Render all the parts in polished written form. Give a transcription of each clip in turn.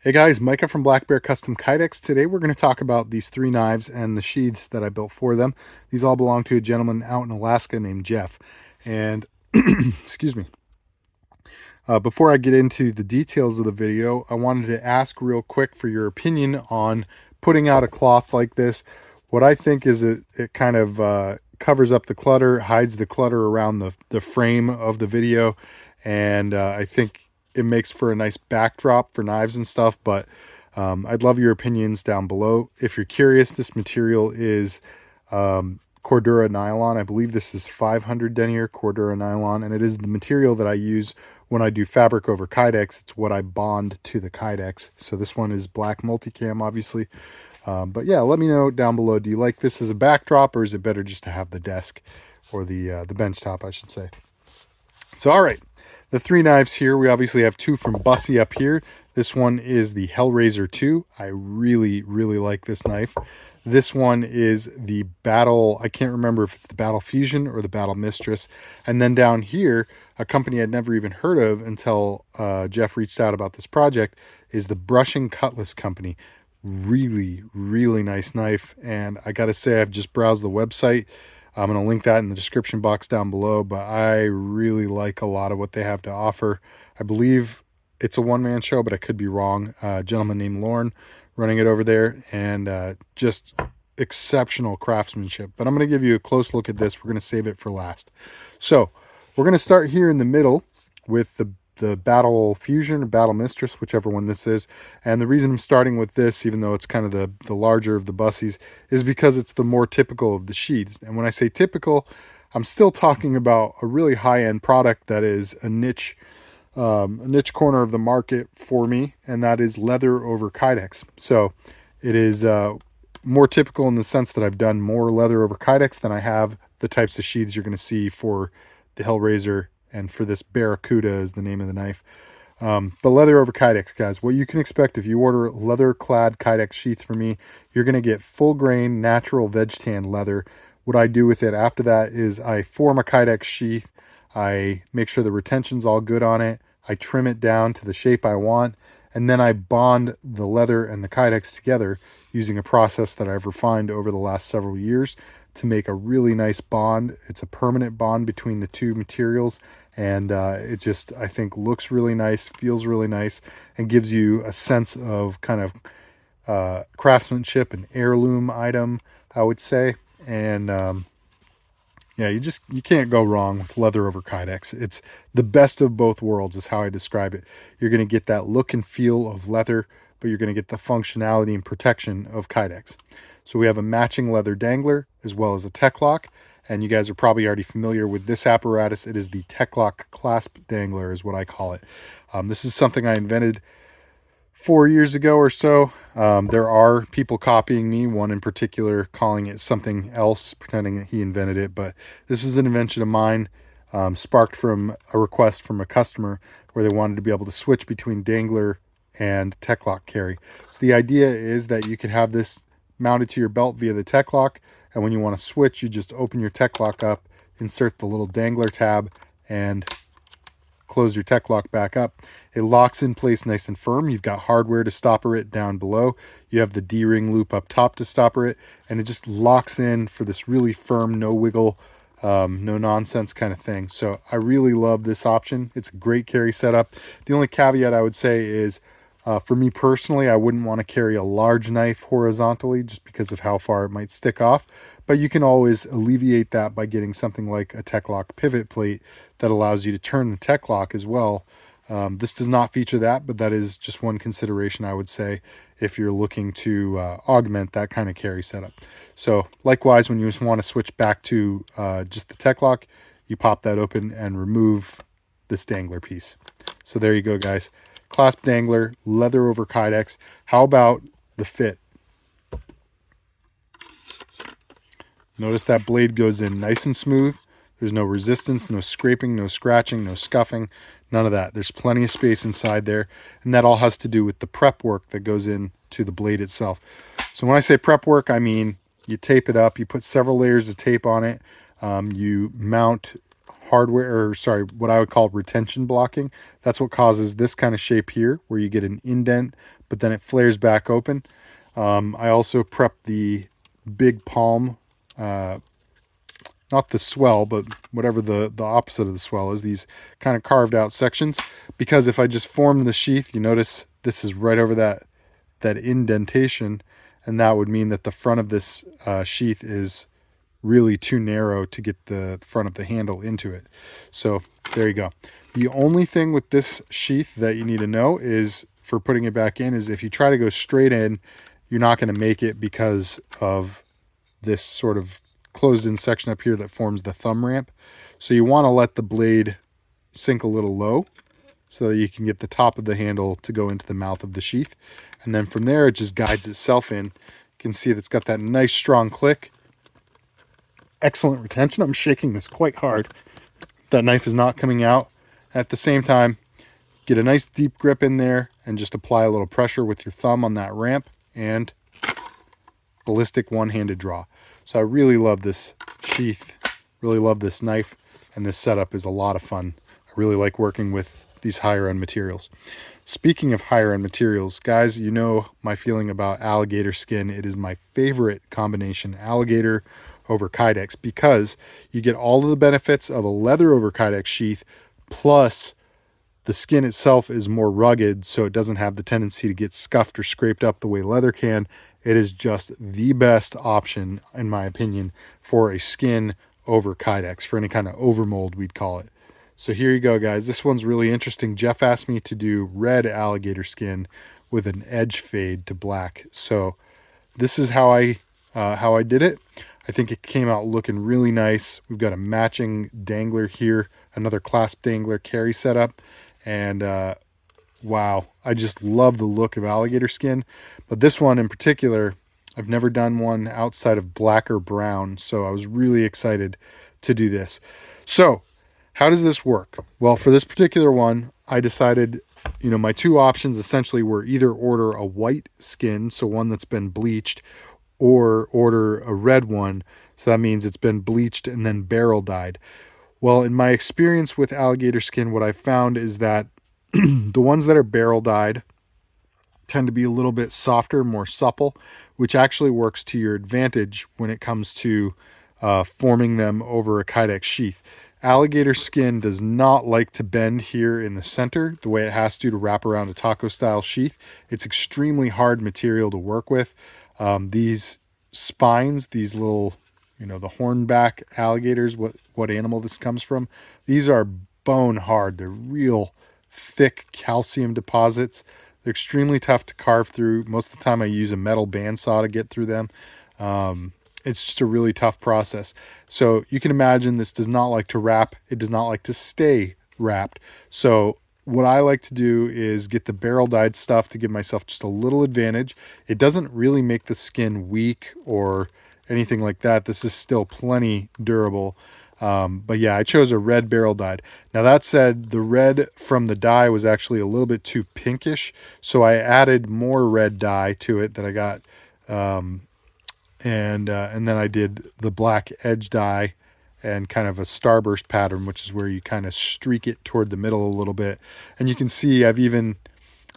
Hey guys, Micah from Black Bear Custom Kydex. Today we're going to talk about these three knives and the sheaths that I built for them. These all belong to a gentleman out in Alaska named Jeff. And, excuse me, before I get into the details of the video, I wanted to ask real quick for your opinion on putting out a cloth like this. What I think is it kind of covers up the clutter, hides the clutter around the frame of the video, and I think it makes for a nice backdrop for knives and stuff. But I'd love your opinions down below. If you're curious, this material is Cordura nylon. I believe this is 500 denier Cordura nylon, and it is the material that I use when I do fabric over Kydex. It's what I bond to the Kydex. So this one is black multicam, obviously. But yeah, let me know down below. Do you like this as a backdrop, or is it better just to have the desk or the bench top, I should say? So, all right, the three knives here. We obviously have two from Busse up here. This one is the Hellraiser 2. I really, really like this knife. This one is the Battle, I can't remember if it's the Battle Fusion or the Battle Mistress. And then down here, a company I'd never even heard of until Jeff reached out about this project, is the Brushing Cutlass company. Really, really nice knife. And I got to say, I've just browsed the website. I'm going to link that in the description box down below, but I really like a lot of what they have to offer. I believe it's a one-man show, but I could be wrong. A gentleman named Lauren running it over there, and just exceptional craftsmanship. But I'm going to give you a close look at this. We're going to save it for last. So we're going to start here in the middle with the Battle Fusion or Battle Mistress, whichever one this is. And the reason I'm starting with this, even though it's kind of the larger of the Busses, is because it's the more typical of the sheaths. And when I say typical, I'm still talking about a really high-end product that is a niche corner of the market for me, and that is leather over Kydex. So it is more typical in the sense that I've done more leather over Kydex than I have the types of sheaths you're going to see for the Hellraiser, and for this Barracuda is the name of the knife. But leather over Kydex, guys. What you can expect if you order leather clad Kydex sheath for me, you're going to get full grain, natural veg tan leather. What I do with it after that is I form a Kydex sheath. I make sure the retention's all good on it. I trim it down to the shape I want. And then I bond the leather and the Kydex together using a process that I've refined over the last several years to make a really nice bond. It's a permanent bond between the two materials, and it just, I think, looks really nice, feels really nice, and gives you a sense of kind of craftsmanship, an heirloom item, I would say. And yeah, you can't go wrong with leather over Kydex. It's the best of both worlds is how I describe it. You're going to get that look and feel of leather, but you're going to get the functionality and protection of Kydex. So we have a matching leather dangler as well as a tech lock. And you guys are probably already familiar with this apparatus. It is the tech lock clasp dangler is what I call it. This is something I invented 4 years ago or so. There are people copying me, one in particular calling it something else, pretending that he invented it. But this is an invention of mine, sparked from a request from a customer where they wanted to be able to switch between dangler and tech lock carry. So the idea is that you could have this mounted to your belt via the tech lock, and when you want to switch, you just open your tech lock up, insert the little dangler tab, and close your tech lock back up. It locks in place nice and firm. You've got hardware to stopper it down below. You have the D-ring loop up top to stopper it, and it just locks in for this really firm, no wiggle, no nonsense kind of thing. So I really love this option. It's a great carry setup. The only caveat I would say is, for me personally, I wouldn't want to carry a large knife horizontally just because of how far it might stick off. But you can always alleviate that by getting something like a tech lock pivot plate that allows you to turn the tech lock as well. This does not feature that, but that is just one consideration I would say if you're looking to augment that kind of carry setup. So likewise, when you just want to switch back to just the tech lock, you pop that open and remove this dangler piece. So there you go, guys. Clasp dangler, leather over Kydex. How about the fit? Notice that blade goes in nice and smooth. There's no resistance, no scraping, no scratching, no scuffing, none of that. There's plenty of space inside there, and that all has to do with the prep work that goes into the blade itself. So when I say prep work, I mean you tape it up, you put several layers of tape on it, you mount hardware, or sorry, what I would call retention blocking. That's what causes this kind of shape here, where you get an indent, but then it flares back open. I also prepped the big palm, not the swell, but whatever the opposite of the swell is, these kind of carved out sections, because if I just form the sheath, you notice this is right over that indentation, and that would mean that the front of this sheath is really too narrow to get the front of the handle into it. So there you go. The only thing with this sheath that you need to know is, for putting it back in, is if you try to go straight in, you're not going to make it because of this sort of closed in section up here that forms the thumb ramp. So you want to let the blade sink a little low so that you can get the top of the handle to go into the mouth of the sheath. And then from there, it just guides itself in. You can see that it's got that nice strong click. Excellent retention. I'm shaking this quite hard. That knife is not coming out. At the same time, get a nice deep grip in there and just apply a little pressure with your thumb on that ramp, and ballistic one-handed draw. So I really love this sheath, really love this knife, and this setup is a lot of fun. I really like working with these higher end materials. Speaking of higher end materials, guys, you know my feeling about alligator skin. It is my favorite combination, alligator over Kydex, because you get all of the benefits of a leather over Kydex sheath, plus the skin itself is more rugged, so it doesn't have the tendency to get scuffed or scraped up the way leather can. It is just the best option, in my opinion, for a skin over Kydex, for any kind of overmold, we'd call it. So here you go, guys. This one's really interesting. Jeff asked me to do red alligator skin with an edge fade to black. So this is how I did it. I think it came out looking really nice. We've got a matching dangler here, another clasp dangler carry setup. And wow, I just love the look of alligator skin. But this one in particular, I've never done one outside of black or brown, so I was really excited to do this. So how does this work? Well, for this particular one, I decided, my two options essentially were either order a white skin, so one that's been bleached, or order a red one, so that means it's been bleached and then barrel dyed. Well, in my experience with alligator skin, what I found is that the ones that are barrel dyed tend to be a little bit softer, more supple, which actually works to your advantage when it comes to forming them over a Kydex sheath. Alligator skin does not like to bend here in the center the way it has to wrap around a taco style sheath. It's extremely hard material to work with. These spines, these little, the hornback alligators, what animal this comes from, these are bone hard. They're real thick calcium deposits. They're extremely tough to carve through. Most of the time I use a metal bandsaw to get through them. It's just a really tough process. So you can imagine this does not like to wrap. It does not like to stay wrapped. So what I like to do is get the barrel dyed stuff to give myself just a little advantage. It doesn't really make the skin weak or anything like that. This is still plenty durable. But yeah, I chose a red barrel dyed. Now that said, the red from the dye was actually a little bit too pinkish, so I added more red dye to it that I got, and then I did the black edge dye and kind of a starburst pattern, which is where you kind of streak it toward the middle a little bit. And you can see I've even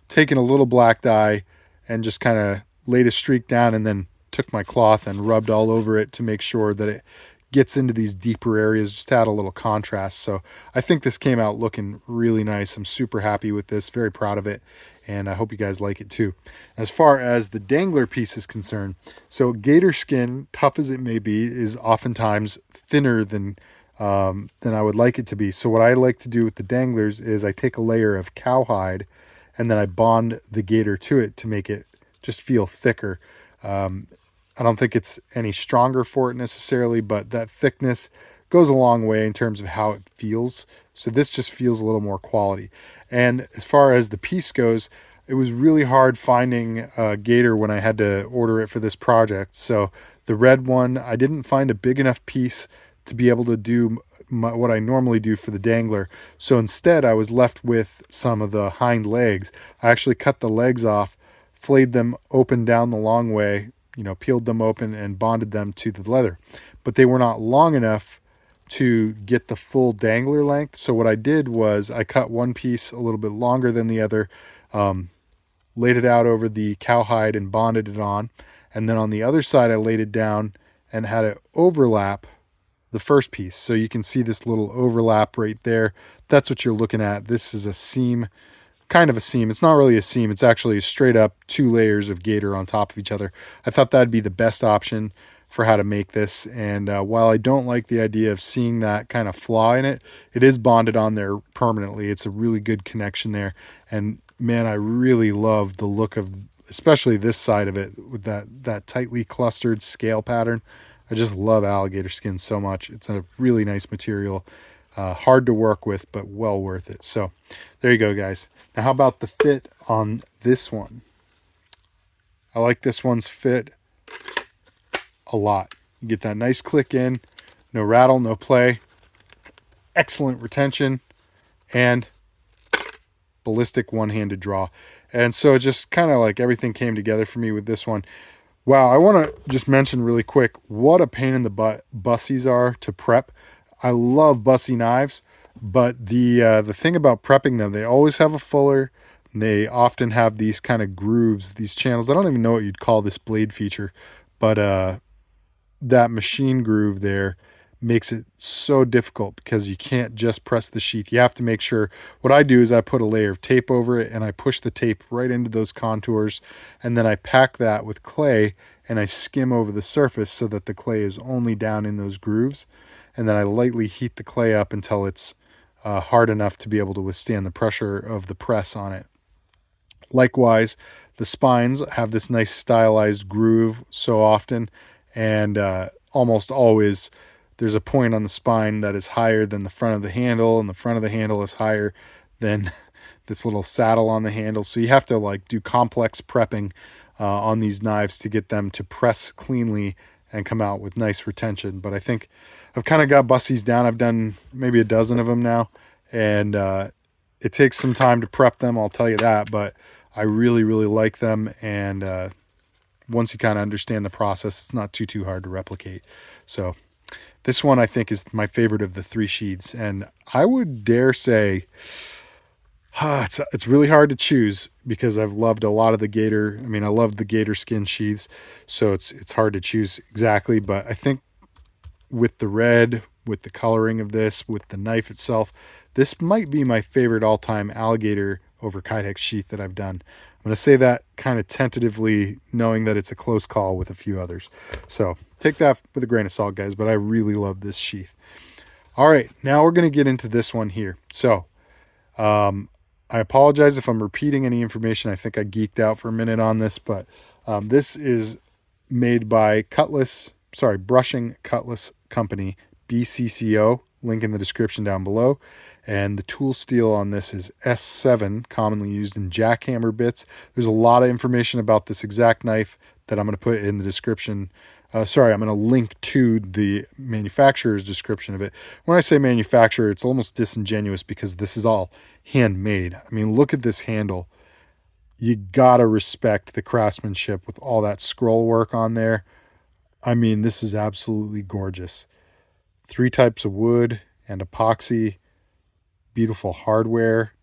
taken a little black dye and just kind of laid a streak down, and then took my cloth and rubbed all over it to make sure that it gets into these deeper areas, just to add a little contrast. So I think this came out looking really nice. I'm super happy with this, very proud of it, and I hope you guys like it too. As far as the dangler piece is concerned, so gator skin, tough as it may be, is oftentimes thinner than I would like it to be. So what I like to do with the danglers is I take a layer of cowhide and then I bond the gator to it to make it just feel thicker. I don't think it's any stronger for it necessarily, but that thickness goes a long way in terms of how it feels. So this just feels a little more quality. And as far as the piece goes, it was really hard finding a gator when I had to order it for this project. So the red one, I didn't find a big enough piece to be able to do what I normally do for the dangler. So instead I was left with some of the hind legs. I actually cut the legs off, flayed them open down the long way, peeled them open and bonded them to the leather. But they were not long enough to get the full dangler length. So what I did was I cut one piece a little bit longer than the other, laid it out over the cowhide and bonded it on. And then on the other side, I laid it down and had it overlap the first piece. So you can see this little overlap right there. That's what you're looking at. This is a seam, kind of a seam. It's not really a seam. It's actually straight up 2 layers of gator on top of each other. I thought that'd be the best option for how to make this. And while I don't like the idea of seeing that kind of flaw in it, it is bonded on there permanently. It's a really good connection there. And man, I really love the look of especially this side of it with that tightly clustered scale pattern. I just love alligator skin so much. It's a really nice material, hard to work with, but well worth it. So there you go, guys. Now, how about the fit on this one? I like this one's fit a lot. You get that nice click in, no rattle, no play, excellent retention, and ballistic one-handed draw. And so it just kind of like everything came together for me with this one. Wow, I want to just mention really quick what a pain in the butt bussies are to prep. I love bussy knives, but the thing about prepping them, they always have a fuller. They often have these kind of grooves, these channels. I don't even know what you'd call this blade feature, but that machine groove there makes it so difficult because you can't just press the sheath. You have to make sure. What I do is I put a layer of tape over it and I push the tape right into those contours, and then I pack that with clay and I skim over the surface so that the clay is only down in those grooves, and then I lightly heat the clay up until it's hard enough to be able to withstand the pressure of the press on it. Likewise, the spines have this nice stylized groove so often, and almost always there's a point on the spine that is higher than the front of the handle, and the front of the handle is higher than this little saddle on the handle. So you have to like do complex prepping on these knives to get them to press cleanly and come out with nice retention. But I think I've kind of got bussies down. I've done maybe a dozen of them now, and it takes some time to prep them, I'll tell you that, but I really, really like them. And once you kind of understand the process, it's not too hard to replicate. So this one I think is my favorite of the 3 sheaths, and I would dare say it's really hard to choose because I've loved a lot of the gator. I mean, I love the gator skin sheaths, so it's hard to choose exactly, but I think with the red, with the coloring of this, with the knife itself, this might be my favorite all-time alligator over Kydex sheath that I've done. I'm going to say that kind of tentatively, knowing that it's a close call with a few others. So take that with a grain of salt, guys, but I really love this sheath. All right, now we're going to get into this one here. So I apologize if I'm repeating any information. I think I geeked out for a minute on this, but this is made by Brushing Cutlass Company, BCCO, link in the description down below. And the tool steel on this is S7, commonly used in jackhammer bits. There's a lot of information about this exact knife that I'm going to put in the description. I'm going to link to the manufacturer's description of it. When I say manufacturer, it's almost disingenuous because this is all handmade. I mean, look at this handle. You gotta respect the craftsmanship with all that scroll work on there. I mean, this is absolutely gorgeous. 3 types of wood and epoxy. Beautiful hardware.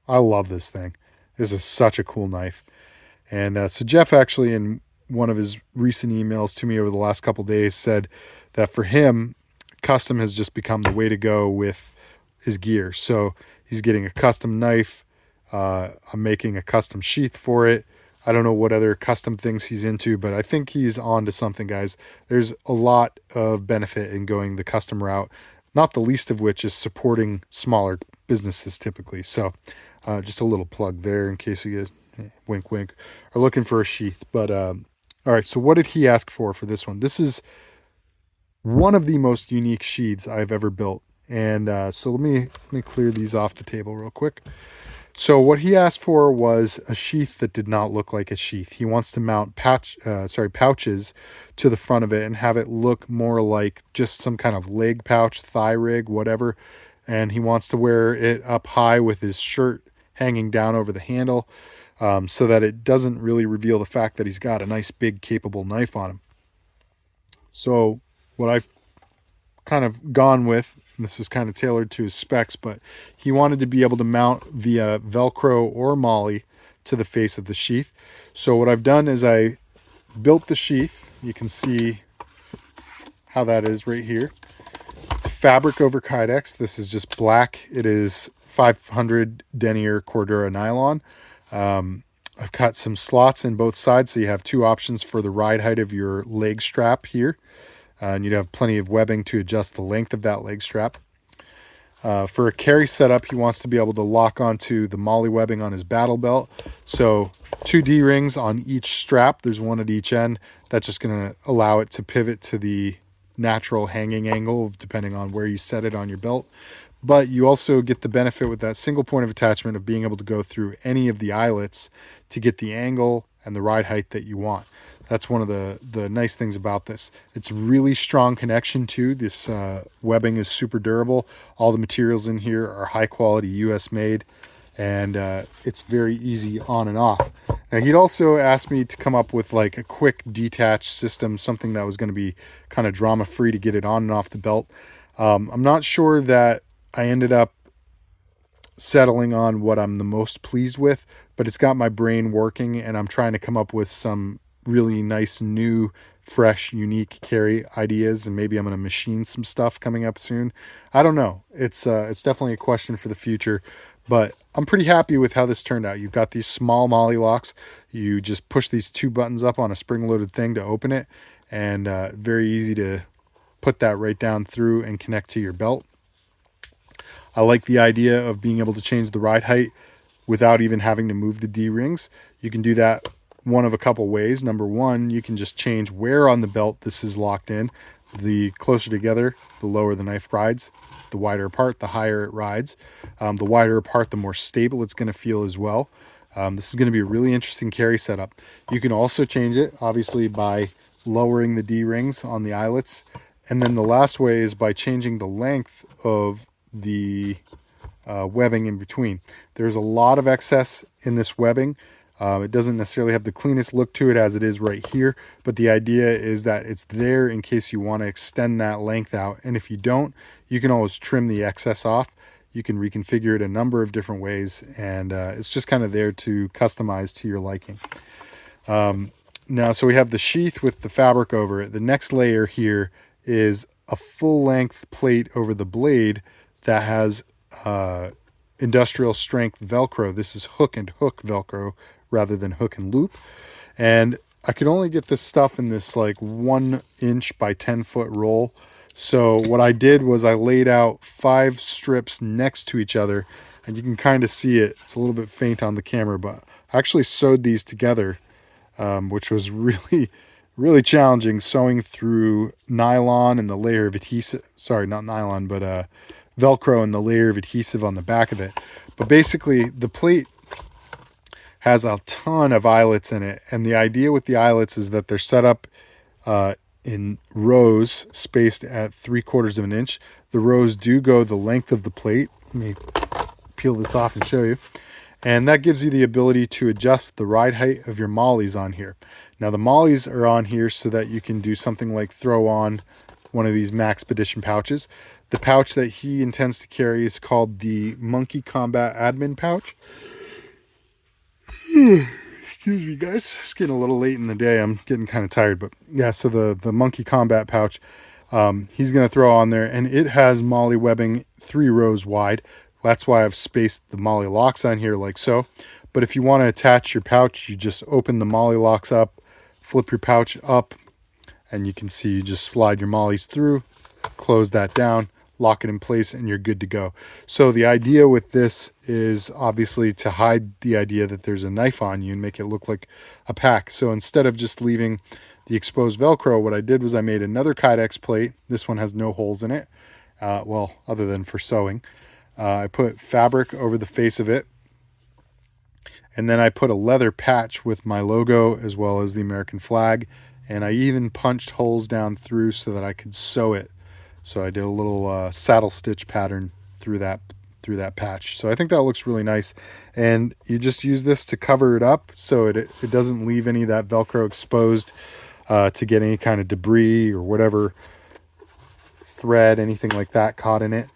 I love this thing. This is such a cool knife. And so Jeff actually, in one of his recent emails to me over the last couple days, said that for him, custom has just become the way to go with his gear. So he's getting a custom knife. I'm making a custom sheath for it. I don't know what other custom things he's into, but I think he's on to something, guys. There's a lot of benefit in going the custom route, not the least of which is supporting smaller businesses typically. So just a little plug there in case you guys, wink, wink, are looking for a sheath. But all right, so what did he ask for this one? This is one of the most unique sheaths I've ever built. And so let me clear these off the table real quick. So what he asked for was a sheath that did not look like a sheath. He wants to mount pouches to the front of it and have it look more like just some kind of leg pouch, thigh rig, whatever. And he wants to wear it up high with his shirt hanging down over the handle, so that it doesn't really reveal the fact that he's got a nice big capable knife on him. So what I've kind of gone with, and this is kind of tailored to his specs, but he wanted to be able to mount via Velcro or Molly to the face of the sheath. So what I've done is I built the sheath. You can see how that is right here. It's fabric over Kydex. This is just black. It is 500 denier Cordura nylon. I've cut some slots in both sides, so you have two options for the ride height of your leg strap here. And you'd have plenty of webbing to adjust the length of that leg strap. For a carry setup, he wants to be able to lock onto the molly webbing on his battle belt. So 2 D-rings on each strap. There's one at each end. That's just going to allow it to pivot to the natural hanging angle, depending on where you set it on your belt. But you also get the benefit with that single point of attachment of being able to go through any of the eyelets to get the angle and the ride height that you want. That's one of the nice things about this. It's really strong connection too. This webbing is super durable. All the materials in here are high quality US made, and it's very easy on and off. Now he'd also asked me to come up with like a quick detach system, something that was going to be kind of drama free to get it on and off the belt. I'm not sure that I ended up settling on what I'm the most pleased with, but it's got my brain working, and I'm trying to come up with some really nice, new, fresh, unique carry ideas, and maybe I'm going to machine some stuff coming up soon. I don't know. It's definitely a question for the future, but I'm pretty happy with how this turned out. You've got these small molly locks. You just push these 2 buttons up on a spring-loaded thing to open it, and very easy to put that right down through and connect to your belt. I like the idea of being able to change the ride height without even having to move the D-rings. You can do that one of a couple ways. Number one, you can just change where on the belt this is locked in. The closer together, the lower the knife rides. The wider apart, the higher it rides. The wider apart, the more stable it's going to feel as well. This is going to be a really interesting carry setup. You can also change it, obviously, by lowering the D-rings on the eyelets. And then the last way is by changing the length of the webbing in between. There's a lot of excess in this webbing. It doesn't necessarily have the cleanest look to it as it is right here, but the idea is that it's there in case you want to extend that length out. And if you don't, you can always trim the excess off. You can reconfigure it a number of different ways, and it's just kind of there to customize to your liking. Now, so we have the sheath with the fabric over it. The next layer here is a full-length plate over the blade that has industrial strength Velcro. This is hook and hook Velcro rather than hook and loop. And I could only get this stuff in this like 1 inch by 10 foot roll. So what I did was I laid out 5 strips next to each other, and you can kind of see it. It's a little bit faint on the camera, but I actually sewed these together, which was really challenging, sewing through nylon and the layer of adhesive. Sorry, not nylon, but Velcro and the layer of adhesive on the back of it. But basically the plate has a ton of eyelets in it, and the idea with the eyelets is that they're set up in rows spaced at 3/4 of an inch. The rows do go the length of the plate. Let me peel this off and show you. And that gives you the ability to adjust the ride height of your mollies on here. Now the mollies are on here so that you can do something like throw on one of these Maxpedition pouches. The pouch that he intends to carry is called the Monkey Combat Admin pouch. Excuse me, guys. It's getting a little late in the day. I'm getting kind of tired, but yeah, so the Monkey Combat pouch, he's going to throw on there, and it has molly webbing 3 rows wide. That's why I've spaced the molly locks on here like so. But if you want to attach your pouch, you just open the molly locks up, flip your pouch up, and you can see you just slide your mollies through, close that down, lock it in place, and you're good to go. So the idea with this is obviously to hide the idea that there's a knife on you and make it look like a pack. So instead of just leaving the exposed Velcro, what I did was I made another Kydex plate. This one has no holes in it, well, other than for sewing. I put fabric over the face of it, and then I put a leather patch with my logo as well as the American flag, and I even punched holes down through so that I could sew it. So I did a little saddle stitch pattern through that patch. So I think that looks really nice. And you just use this to cover it up so it doesn't leave any of that Velcro exposed to get any kind of debris or whatever thread, anything like that caught in it.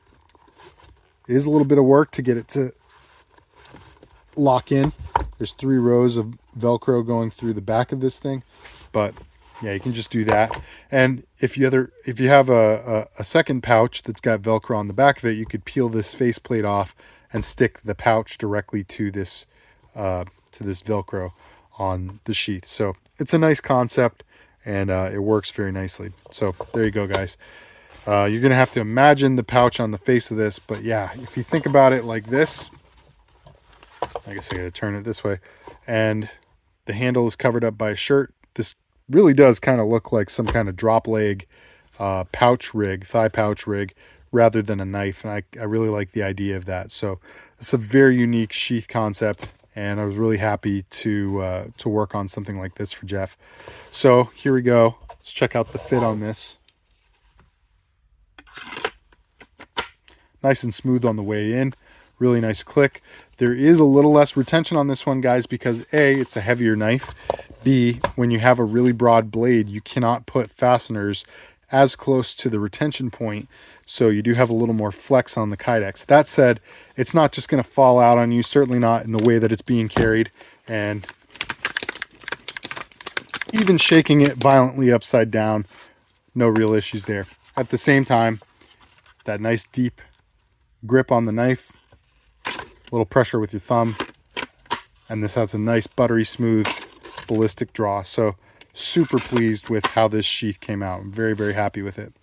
It is a little bit of work to get it to lock in. There's 3 rows of Velcro going through the back of this thing, but yeah, you can just do that. And if you have a second pouch that's got Velcro on the back of it, you could peel this faceplate off and stick the pouch directly to this Velcro on the sheath. So it's a nice concept, and it works very nicely. So there you go, guys. You're gonna have to imagine the pouch on the face of this, but yeah, if you think about it like this, I guess I gotta turn it this way, and the handle is covered up by a shirt. This really does kind of look like some kind of drop leg pouch rig, thigh pouch rig, rather than a knife. And I really like the idea of that. So it's a very unique sheath concept, and I was really happy to work on something like this for Jeff. So here we go. Let's check out the fit on this. Nice and smooth on the way in. Really nice click. There is a little less retention on this one, guys, because A, it's a heavier knife. B, when you have a really broad blade, you cannot put fasteners as close to the retention point, so you do have a little more flex on the Kydex. That said, it's not just going to fall out on you, certainly not in the way that it's being carried, and even shaking it violently upside down, no real issues there. At the same time, that nice deep grip on the knife, a little pressure with your thumb, and this has a nice buttery smooth ballistic draw. So super pleased with how this sheath came out. I'm very, very happy with it.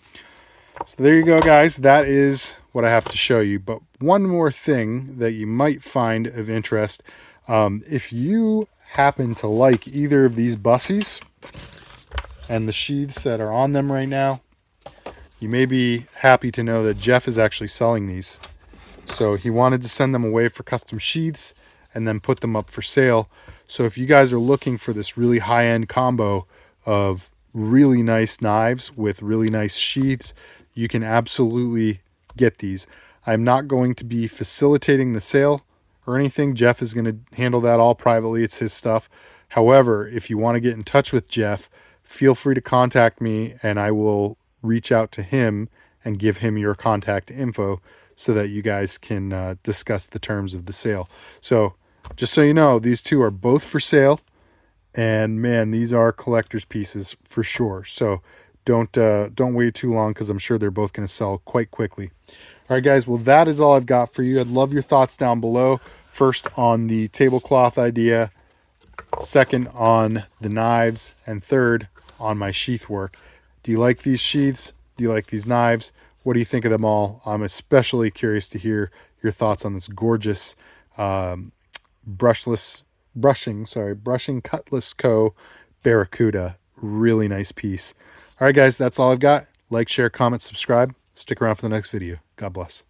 So there you go, guys. That is what I have to show you. But one more thing that you might find of interest, if you happen to like either of these Busses and the sheaths that are on them right now, you may be happy to know that Jeff is actually selling these. So he wanted to send them away for custom sheaths and then put them up for sale. So if you guys are looking for this really high-end combo of really nice knives with really nice sheaths, you can absolutely get these. I'm not going to be facilitating the sale or anything. Jeff is going to handle that all privately. It's his stuff. However, if you want to get in touch with Jeff, feel free to contact me, and I will reach out to him and give him your contact info so that you guys can discuss the terms of the sale. So just so you know, these two are both for sale, and man, these are collector's pieces for sure. So don't wait too long, because I'm sure they're both going to sell quite quickly. All right, guys, well, that is all I've got for you. I'd love your thoughts down below. First on the tablecloth idea, second on the knives, and third on my sheath work. Do you like these sheaths? Do you like these knives? What do you think of them all? I'm especially curious to hear your thoughts on this gorgeous brushing Cutlass Co. Barracuda. Really nice piece. All right, guys, that's all I've got. Like, share, comment, subscribe. Stick around for the next video. God bless.